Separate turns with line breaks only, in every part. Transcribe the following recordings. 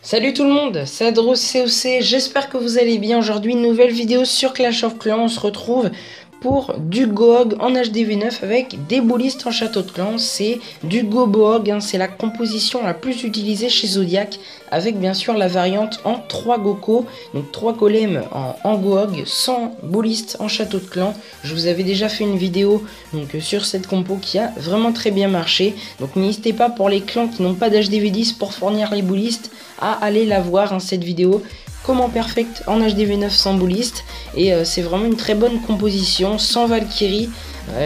Salut tout le monde, c'est Adros COC, j'espère que vous allez bien. Aujourd'hui, nouvelle vidéo sur Clash of Clans. On se retrouve pour du Gohog en HDV9 avec des boulistes en château de clan. C'est du Gobohog, c'est la composition la plus utilisée chez Zodiac, avec bien sûr la variante en 3 Goko, donc 3 golems en Gohog, 100 boulistes en château de clan. Je vous avais déjà fait une vidéo sur cette compo qui a vraiment très bien marché. Donc n'hésitez pas, pour les clans qui n'ont pas d'HDV10 pour fournir les boulistes, à aller la voir, cette vidéo. Comment perfect en HDV9 sans bouliste, et c'est vraiment une très bonne composition, sans Valkyrie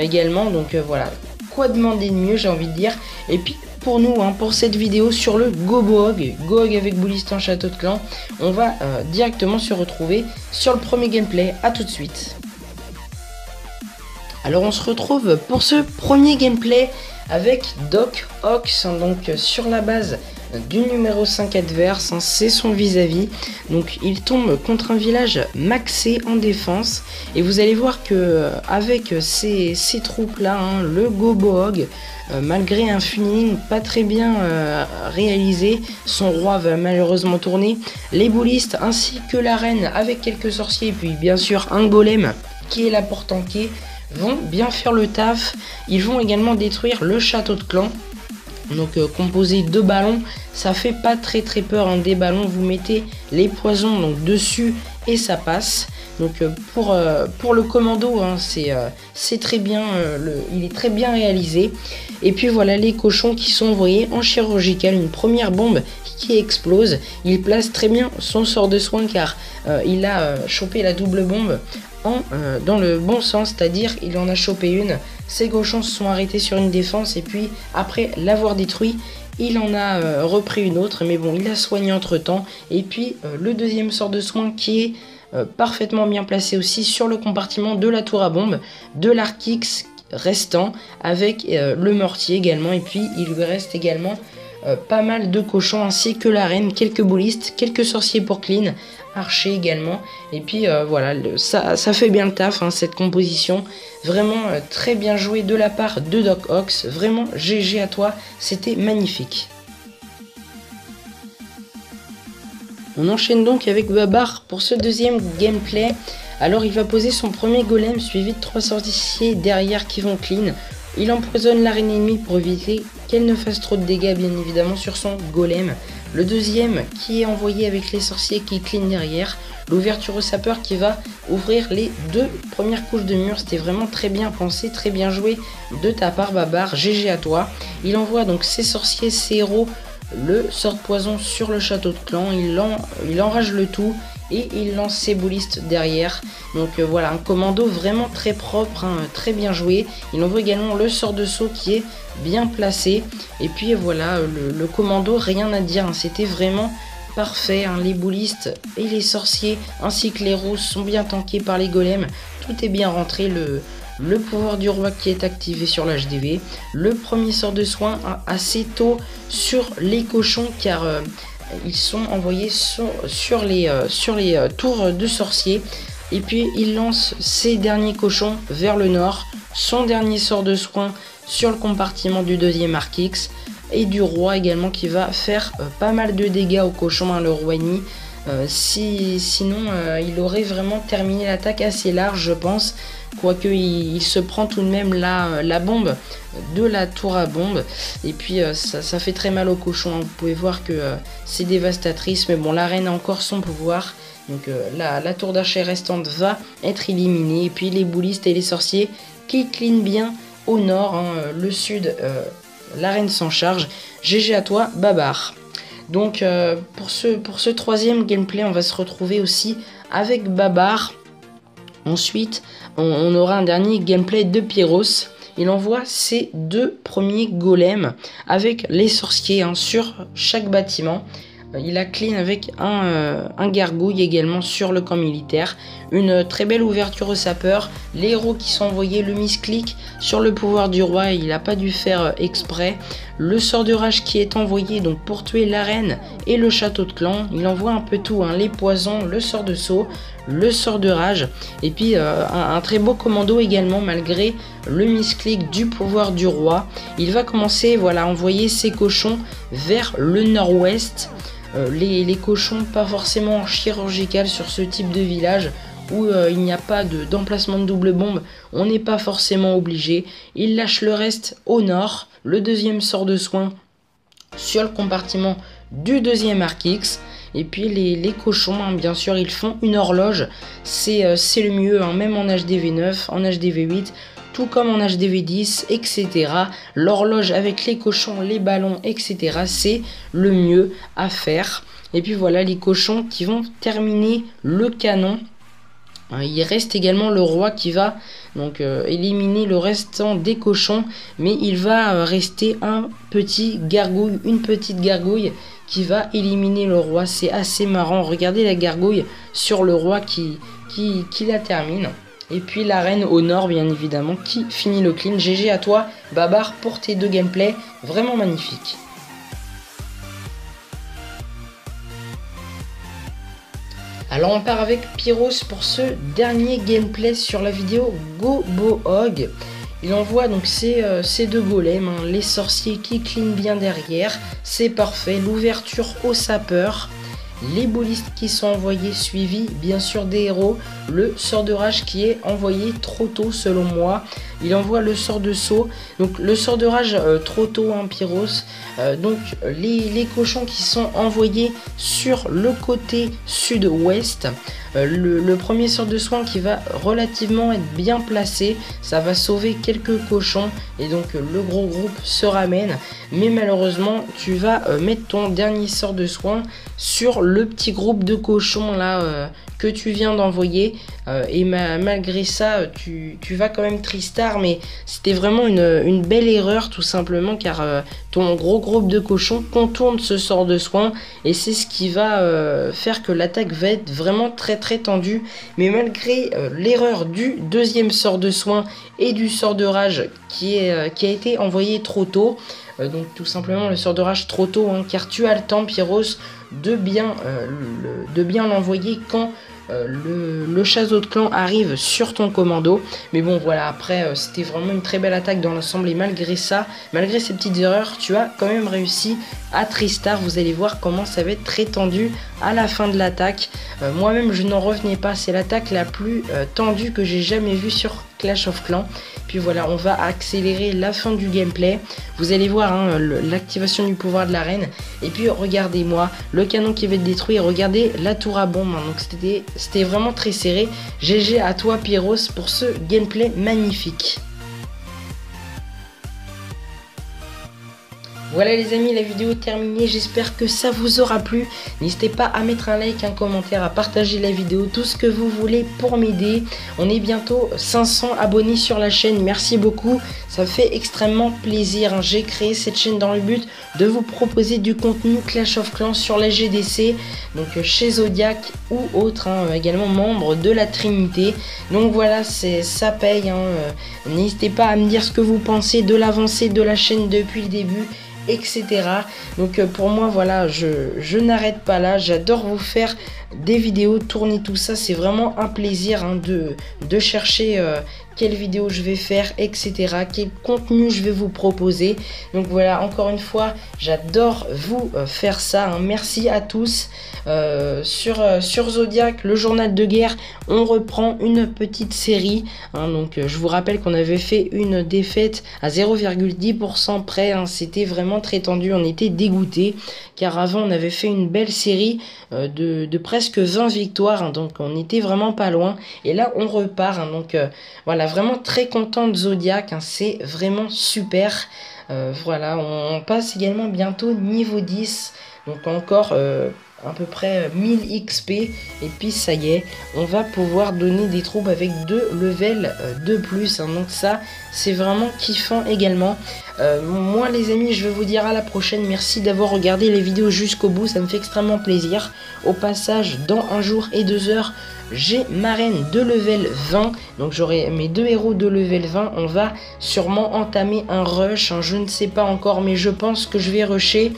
également, donc voilà, quoi demander de mieux, j'ai envie de dire. Et puis pour nous, pour cette vidéo sur le Gobohog avec bouliste en château de clan, on va directement se retrouver sur le premier gameplay. À tout de suite. Alors on se retrouve pour ce premier gameplay avec Doc Ox, donc sur la base du numéro 5 adverse, c'est son vis-à-vis. Donc il tombe contre un village maxé en défense, et vous allez voir que avec ces troupes là, le Gobohog, malgré un funneling pas très bien réalisé, son roi va malheureusement tourner, les boulistes ainsi que la reine avec quelques sorciers, et puis bien sûr un golem qui est là pour tanker, vont bien faire le taf. Ils vont également détruire le château de clan. Donc composé de ballons, ça fait pas très peur, des ballons, vous mettez les poisons donc dessus et ça passe. Donc pour le commando, c'est très bien, il est très bien réalisé. Et puis voilà les cochons qui sont envoyés en chirurgical, une première bombe qui explose. Il place très bien son sort de soin, car il a chopé la double bombe dans le bon sens, c'est-à-dire il en a chopé une, ses cochons se sont arrêtés sur une défense, et puis après l'avoir détruit, il en a repris une autre, mais bon, il a soigné entre temps. Et puis le deuxième sort de soin qui est parfaitement bien placé aussi sur le compartiment de la tour à bombe, de l'arc X restant avec le mortier également, et puis il lui reste également pas mal de cochons ainsi que la reine, quelques boulistes, quelques sorciers pour clean, archer également. Et puis voilà, ça fait bien le taf, cette composition. Vraiment très bien joué de la part de Doc Ox, vraiment GG à toi, c'était magnifique. On enchaîne donc avec Babar pour ce deuxième gameplay. Alors il va poser son premier golem suivi de 3 sorciers derrière qui vont clean. Il empoisonne la reine ennemie pour éviter qu'elle ne fasse trop de dégâts, bien évidemment, sur son golem. Le deuxième qui est envoyé avec les sorciers qui clean derrière. L'ouverture au sapeur qui va ouvrir les 2 premières couches de mur. C'était vraiment très bien pensé, très bien joué de ta part Babar, GG à toi. Il envoie donc ses sorciers, ses héros, le sort de poison sur le château de clan. Il enrage le tout et il lance ses boulistes derrière. Donc voilà, un commando vraiment très propre, très bien joué. Il envoie également le sort de saut qui est bien placé. Et puis voilà, le commando, rien à dire, c'était vraiment parfait. Les boulistes et les sorciers ainsi que les roses sont bien tankés par les golems. Tout est bien rentré. Le pouvoir du roi qui est activé sur l'HDV. Le premier sort de soin assez tôt sur les cochons, car ils sont envoyés sur les tours de sorciers. Et puis il lance ses derniers cochons vers le nord. Son dernier sort de soin sur le compartiment du deuxième arc X. Et du roi également qui va faire pas mal de dégâts aux cochons, le roi ennemi. Sinon il aurait vraiment terminé l'attaque assez large, je pense. Quoique il se prend tout de même la bombe de la tour à bombe. Et puis ça fait très mal aux cochons, vous pouvez voir que c'est dévastatrice. Mais bon, la reine a encore son pouvoir. Donc la tour d'archer restante va être éliminée. Et puis les boulistes et les sorciers qui clean bien au nord, le sud, la reine s'en charge. GG à toi Babar. Donc pour ce troisième gameplay, on va se retrouver aussi avec Babar. Ensuite, on aura un dernier gameplay de Pyros. Il envoie ses 2 premiers golems avec les sorciers sur chaque bâtiment. Il a clean avec un gargouille également sur le camp militaire. Une très belle ouverture au sapeur. Les héros qui sont envoyés, le misclick sur le pouvoir du roi, il n'a pas dû faire exprès. le sort de rage qui est envoyé donc pour tuer l'arène et le château de clan. Il envoie un peu tout, hein, les poisons, le sort de saut, le sort de rage et puis un très beau commando également malgré le misclick du pouvoir du roi. Il va commencer voilà, à envoyer ses cochons vers le nord-ouest. Les cochons pas forcément chirurgical sur ce type de village où il n'y a pas d'emplacement de double bombe, on n'est pas forcément obligé. Il lâche le reste au nord, le deuxième sort de soin sur le compartiment du deuxième arc X. Et puis les cochons, hein, bien sûr, ils font une horloge, c'est le mieux, hein, même en HDV9, en HDV8, tout comme en HDV10, etc. L'horloge avec les cochons, les ballons, etc. c'est le mieux à faire. Et puis voilà les cochons qui vont terminer le canon. Il reste également le roi qui va donc éliminer le restant des cochons, mais il va rester une petite gargouille qui va éliminer le roi. C'est assez marrant, regardez la gargouille sur le roi qui la termine. Et puis la reine au nord bien évidemment qui finit le clean. GG à toi Babar pour tes 2 gameplays vraiment magnifiques. Alors on part avec Pyros pour ce dernier gameplay sur la vidéo Gobohog. Il envoie donc ces 2 golems, hein, les sorciers qui clean bien derrière, c'est parfait, l'ouverture au sapeur, les ballistes qui sont envoyés suivis bien sûr des héros, le sort de rage qui est envoyé trop tôt selon moi. Il envoie le sort de saut, donc le sort de rage trop tôt, hein, Pyros. Donc les cochons qui sont envoyés sur le côté sud-ouest. Le premier sort de soin qui va relativement être bien placé, ça va sauver quelques cochons et donc le gros groupe se ramène. Mais malheureusement tu vas mettre ton dernier sort de soin sur le petit groupe de cochons là que tu viens d'envoyer et malgré ça tu vas quand même Tristar, mais c'était vraiment une belle erreur tout simplement car ton gros groupe de cochons contourne ce sort de soin et c'est ce qui va faire que l'attaque va être vraiment très tendue. Mais malgré l'erreur du deuxième sort de soin et du sort de rage qui a été envoyé trop tôt, donc tout simplement le sort de rage trop tôt, hein, car tu as le temps Pyros de bien l'envoyer quand le château de clan arrive sur ton commando. Mais bon voilà, après c'était vraiment une très belle attaque dans l'ensemble et malgré ça, malgré ces petites erreurs, tu as quand même réussi à Tristar. Vous allez voir comment ça va être très tendu à la fin de l'attaque. Moi-même je n'en revenais pas, c'est l'attaque la plus tendue que j'ai jamais vue sur Clash of Clans. Puis voilà, on va accélérer la fin du gameplay. Vous allez voir, hein, l'activation du pouvoir de la reine. Et puis regardez-moi, le canon qui va être détruit. Regardez la tour à bombe, hein. Donc c'était vraiment très serré. GG à toi Pyros pour ce gameplay magnifique. Voilà les amis, la vidéo est terminée, j'espère que ça vous aura plu. N'hésitez pas à mettre un like, un commentaire, à partager la vidéo, tout ce que vous voulez pour m'aider. On est bientôt 500 abonnés sur la chaîne, merci beaucoup, ça fait extrêmement plaisir, hein. J'ai créé cette chaîne dans le but de vous proposer du contenu Clash of Clans sur la GDC, donc chez Zodiac ou autre, hein, également membre de la Trinité. Donc voilà, ça paye, hein. N'hésitez pas à me dire ce que vous pensez de l'avancée de la chaîne depuis le début, etc. Donc pour moi voilà, je n'arrête pas là, j'adore vous faire des vidéos, tourner tout ça, c'est vraiment un plaisir, hein, de chercher quelle vidéo je vais faire, etc. Quel contenu je vais vous proposer. Donc voilà, encore une fois, j'adore vous faire ça, hein. Merci à tous. Sur Zodiac, le journal de guerre, on reprend une petite série, hein. Donc je vous rappelle qu'on avait fait une défaite à 0,10% près, hein. C'était vraiment très tendu, on était dégoûtés car avant on avait fait une belle série de presque 20 victoires, hein. Donc on était vraiment pas loin et là on repart, hein. Donc voilà, vraiment très content de Zodiac, hein. C'est vraiment super. Voilà, on passe également bientôt niveau 10, donc encore à peu près 1000 XP. Et puis ça y est, on va pouvoir donner des troupes avec 2 levels de plus. Donc ça, c'est vraiment kiffant également. Moi les amis, je vais vous dire à la prochaine. Merci d'avoir regardé les vidéos jusqu'au bout, ça me fait extrêmement plaisir. Au passage, dans 1 jour et 2 heures, j'ai ma reine de level 20. Donc j'aurai mes 2 héros de level 20. On va sûrement entamer un rush. Je ne sais pas encore, mais je pense que je vais rusher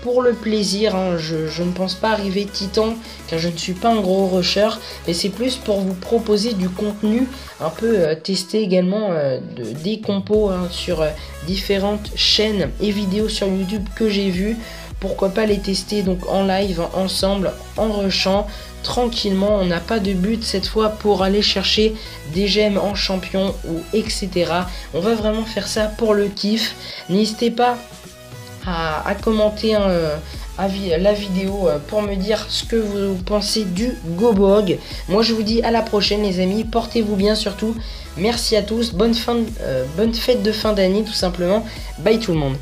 pour le plaisir. Je ne pense pas arriver titan, car je ne suis pas un gros rusher. Mais c'est plus pour vous proposer du contenu, un peu tester également des compos sur différentes chaînes et vidéos sur YouTube que j'ai vues. Pourquoi pas les tester donc en live, ensemble, en rushant tranquillement. On n'a pas de but cette fois pour aller chercher des gemmes en champion ou etc. On va vraiment faire ça pour le kiff. N'hésitez pas à commenter la vidéo pour me dire ce que vous pensez du Goborg. Moi je vous dis à la prochaine les amis, portez-vous bien surtout. Merci à tous, bonne fête de fin d'année tout simplement. Bye tout le monde.